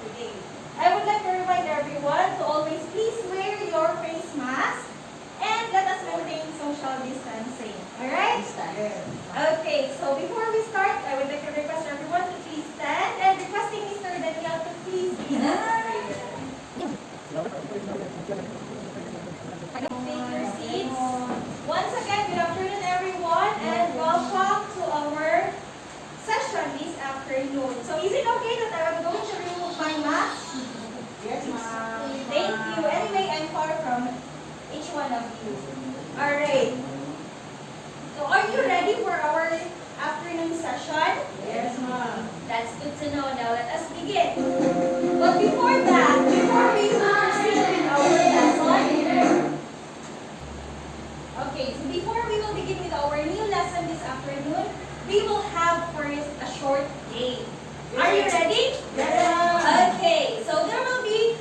today. I would like to remind everyone to always please wear your face mask and let us maintain social distancing. Alright? Okay, so before we start, I would like to request everyone to please stand and requesting Mr. Daniel to please be the prayer. Take your seats. Once again, good afternoon everyone and welcome to our session this afternoon. So is it okay that I am going to remove my mask? Yes, ma'am. Thank you. Anyway, I'm far from each one of you. Alright. So are you ready for our afternoon session? Yes, ma'am. That's good to know. Now let us begin. But before that, before we proceed with our lesson, okay, so before we will begin with our new lesson this afternoon, we will have first a short game. Are you ready? Yes. Okay, so there will be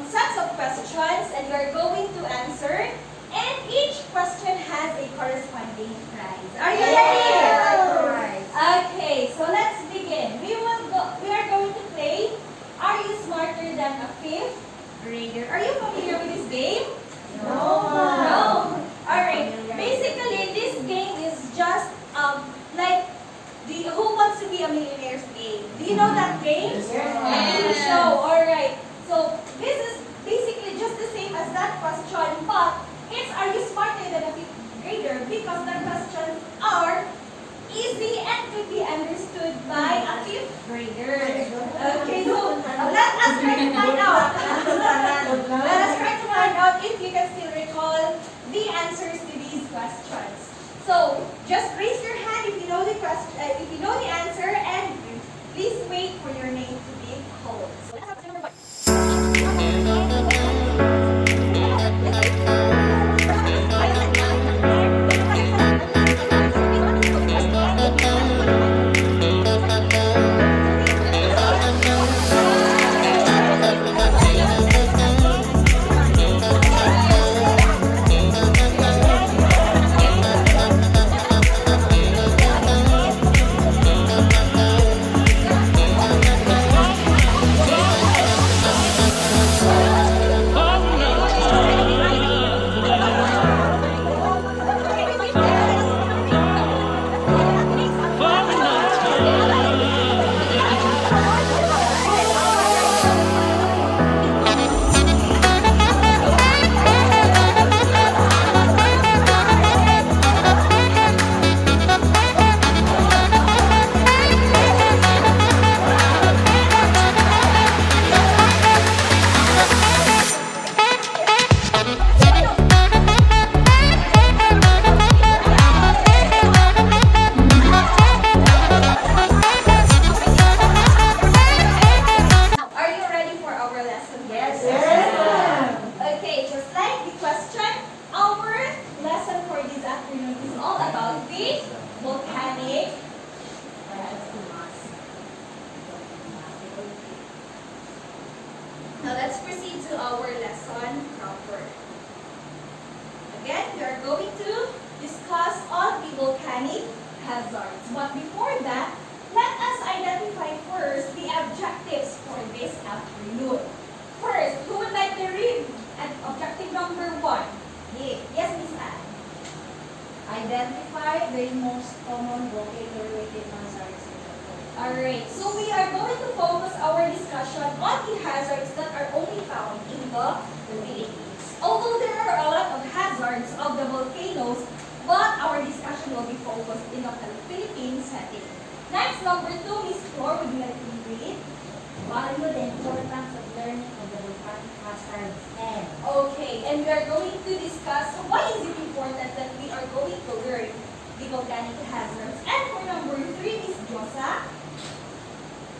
sets of questions and you are going to answer, and each question has a corresponding prize. Are you ready? Yes. Okay, so let's begin. We are going to play Are You Smarter Than a Fifth Grader? Are you familiar with this game? No. Alright. Basically, this game is just like the Who Wants to Be a Millionaire's game. Do you know that game? Yes. So, alright. So, this is basically just the same as that question, but it's Are You Smarter Than a Fifth Grader? Because the questions are easy and could be understood by a fifth grader. Okay, so let us try to find out. Let us try to find out if you can still recall the answers to these questions. So just raise your hand if you know the question, if you know the answer, and please wait for your name to be called. So let's have number one. Are you ready for our lesson? Yes. Okay, just like the question, our lesson for this afternoon is all about the volcanic. Now let's proceed to our lesson proper. Again, we are going to discuss on the volcanic hazards. But before that, let us identify first the objectives for this afternoon. First, who would like to read at objective number 1? Yes, Miss Anne. Identify the most common volcano-related hazards in the world. Alright, so we are going to focus our discussion on the hazards that are only found in the Philippines. Although there are a lot of hazards of the volcanoes, but our discussion will be focused in the Philippine setting. Next, number 2, Miss Flor, would you like to read? Value the importance of learning of the volcanic hazards and Okay, and we are going to discuss why is it important that we are going to learn the volcanic hazards. And for number 3, Miss Josa.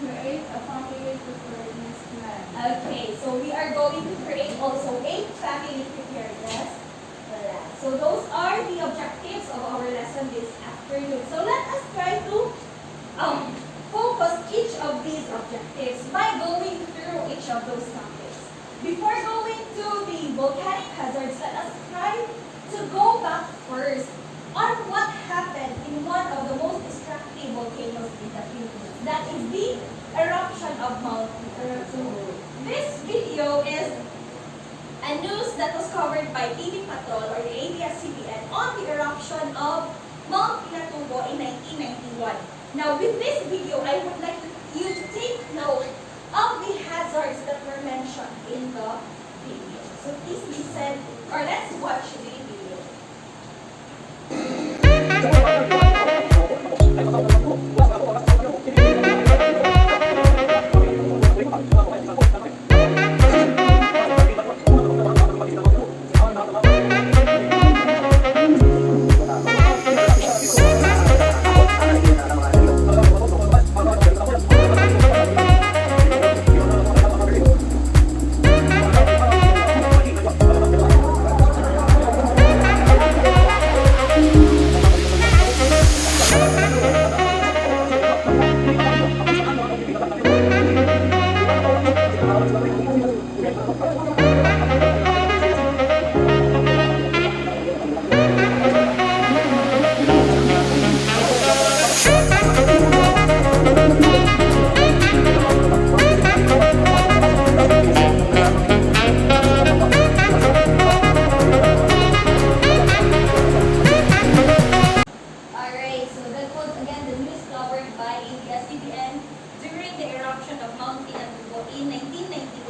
create a family preparedness plan. Okay, so we are going to create also a family preparedness plan. So those are the objectives of our lesson this afternoon. So let us try to focus each of these objectives by going through each of those topics. Before going to the volcanic hazards, let us try to go back first on what happened in one of the most destructive volcanoes in the Philippines. That is the eruption of of Mount Pinatubo. This video is a news that was covered by TV Patrol or the ABS-CBN on the eruption of Mount Pinatubo in 1991. Now, with this video, I would like you to take note of the hazards that were mentioned in the video. So please listen, or let's watch the video.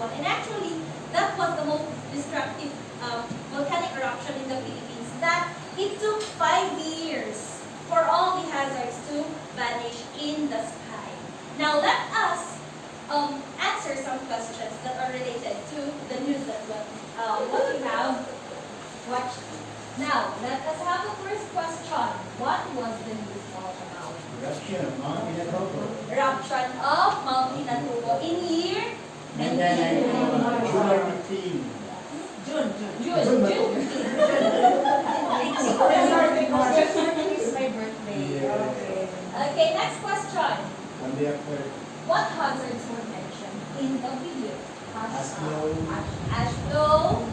And actually, that was the most destructive volcanic eruption in the Philippines. That it took 5 years for all the hazards to vanish in the sky. Now let us answer some questions that are related to the news that what we have watched. Now let us have the first question. What was the news all about? Eruption of Mount Pinatubo. Eruption of Mount Pinatubo in year July 15. June. It's my birthday. Yeah. Okay, next question. One day after. What hazards were mentioned in the video? Ash flow. Ash flow.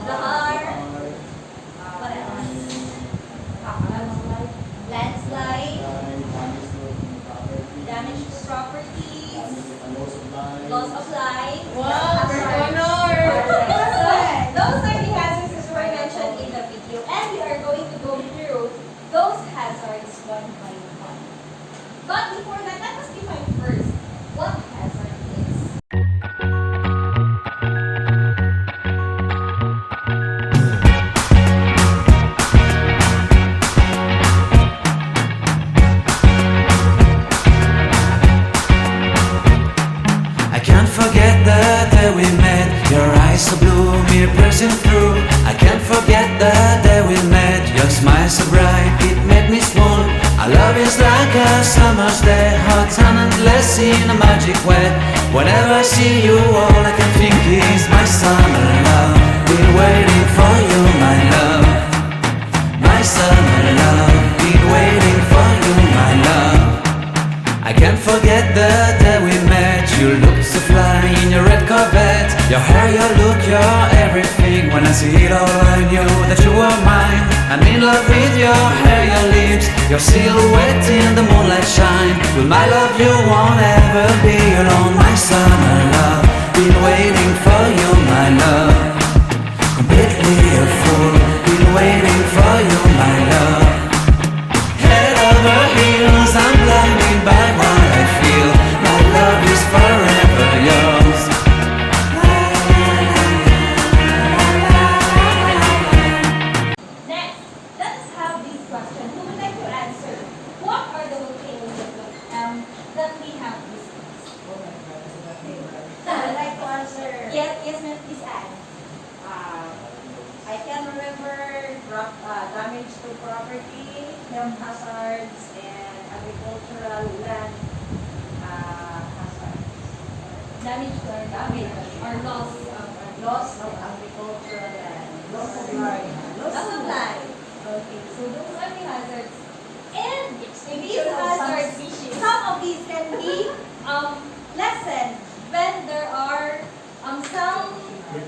Lahar. What else? Landslide. Damage to properties. Loss of life. Wow, So, those are the hazards that were mentioned in the video, and we are going to go through those hazards one by one. But before that, let us define first what hazard is. I can't forget the day we met. Your eyes so blue, me piercing through. I can't forget the day we met. Your smile so bright, it made me swoon. Our love is like a summer's day, hot and endless in a magic way. Whenever I see you, all I can think is my summer love. Been waiting for you, my love. My summer love. Been waiting for you, my love. I can't forget the day we met. You looked so fly in your red Corvette. Your hair, your look, your everything. When I see it all, I knew that you were mine. I'm in love with your hair, your lips, your silhouette in the moonlight shine. With my love you won't ever be alone. My summer love, been waiting for you, my love. Completely a fool, been waiting for you, my love. Head over heels, I'm blinded by what I feel. My love is forever yours. Next, let us have this question. Who would like to answer? What are the volcanoes that we have discussed? I would like to answer. Yes, ma'am, please add. I can remember damage to property, health hazards, and agricultural land hazards. Damage to our damage or loss of Loss of agricultural land. Loss of life. Loss of life. Okay, so those are the hazards. And these Extinction of some hazards, species. some of these can be lessened when there are some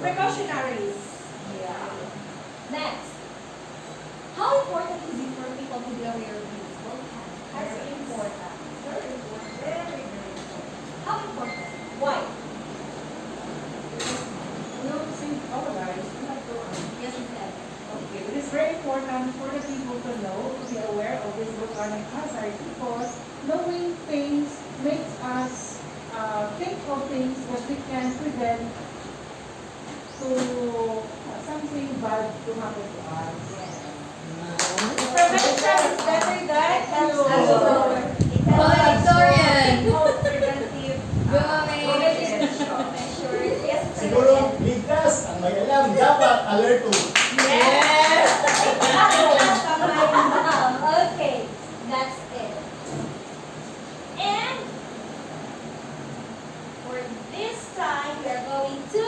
precautionaries. Yeah. Next, how important is it for people to be aware of this volcano? That's important. Very important. Very, very important. How important? of things that we can prevent to something bad to happen to us. Prevention is better than Hello. Victorian. preventive measures. Yes, Siguro, ligtas ang may alam. Dapat alert to. Yes! Okay, that's it. And for this time, we are going to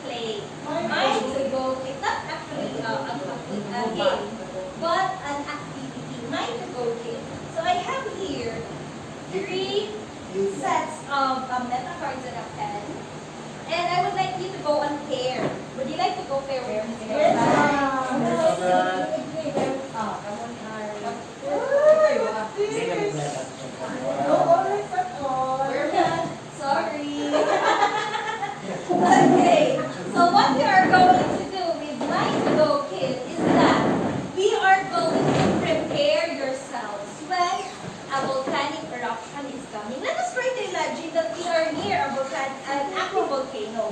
play. Mine to go, it's not actually a game, but an activity. Mine to go game. So I have here 3 sets of meta cards and a pen. And I would like you to go on pair. Would you like to go pair with me? Yes, No worries at all. We're not. Sorry. Okay. So what we are going to do with my go kit is that we are going to prepare yourselves when a volcanic eruption is coming. Let us try to imagine that we are near an active volcano.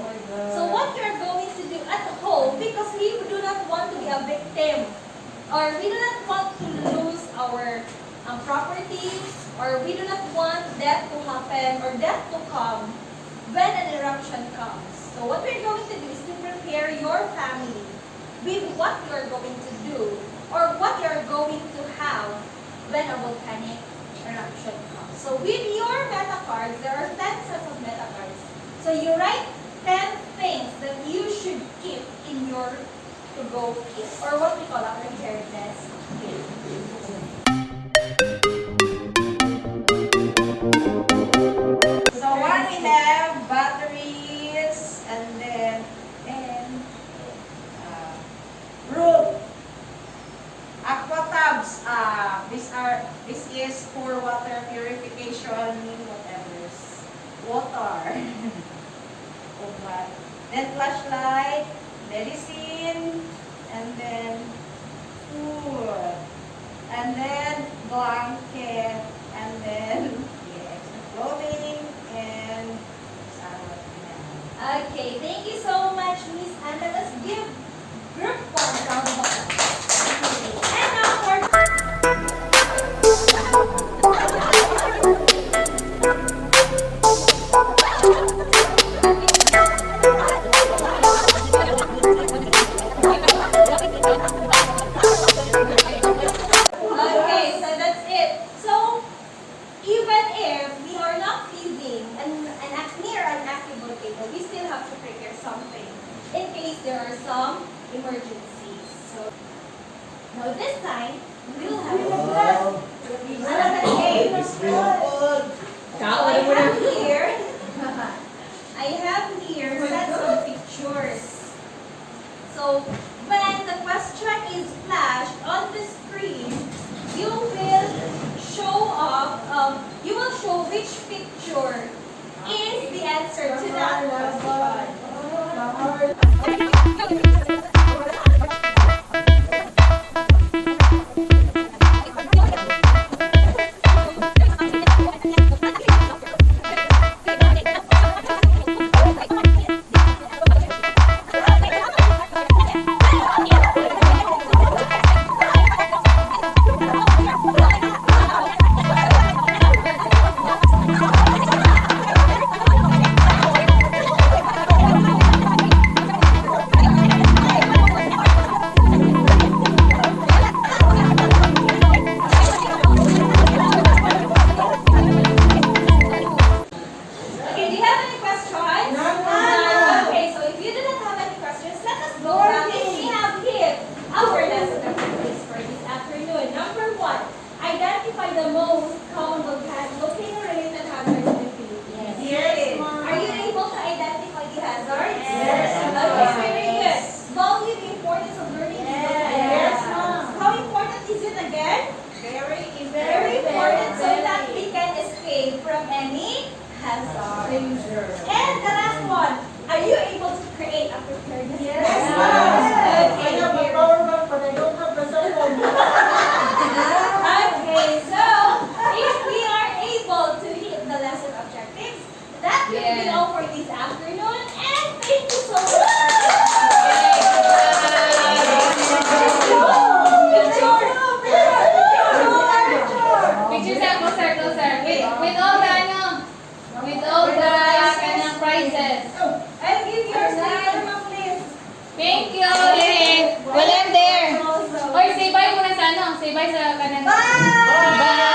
So what we are going to do at home, because we do not want to be a victim, or we do not want to lose our property, or we do not want death to happen or death to come when an eruption comes. So what we're going to do is to prepare your family with what you are going to do or what you are going to have when a volcanic eruption comes. So with your meta cards, there are 10 sets of meta cards. So you write 10 things that you should keep in your to-go kit, or what we call our preparedness kit. So one we have batteries, and then rope, aqua tubs. This is for water purification, whatever. Water. Okay. Then flashlight, medicine, and then food, and then blanket, and then clothing, and okay, thank you so much, Miss Anna. Let's give group 1 a round of applause. And now for okay, so that's it. So even if we are not living near an active volcano, we still have to prepare something in case there are some emergencies. So now this time, we will have another game. So I have here sets of pictures. So when the question is flashed on the screen, you will show which picture is the answer to that question. Okay, do you have any questions? Okay, so if you do not have any questions, let us go back and we have here our lesson activities for this afternoon. Number 1, identify the most common volcano-related hazards in the Philippines. Yes, ma'am. Are you able to identify the hazards? Yes. Okay, very good. Value the importance of learning the volcano. Yes, ma'am. How important is it again? Very important, so that we can escape from any hazard. Danger. And the last one, are you able to create a preparedness plan? Yes, Okay, I have a here. power bank, but I don't have the cell phone. Okay, so if we are able to hit the lesson objectives, that that will be Yes. all for this afternoon. And thank you so much for Picture sir, closer. With all the kanang prizes. I'll give yours to your mom, please. Thank you, Lynn. Well, I'm there. Also. Oy, say bye muna sa ano. Say bye sa kanang. Bye! Bye!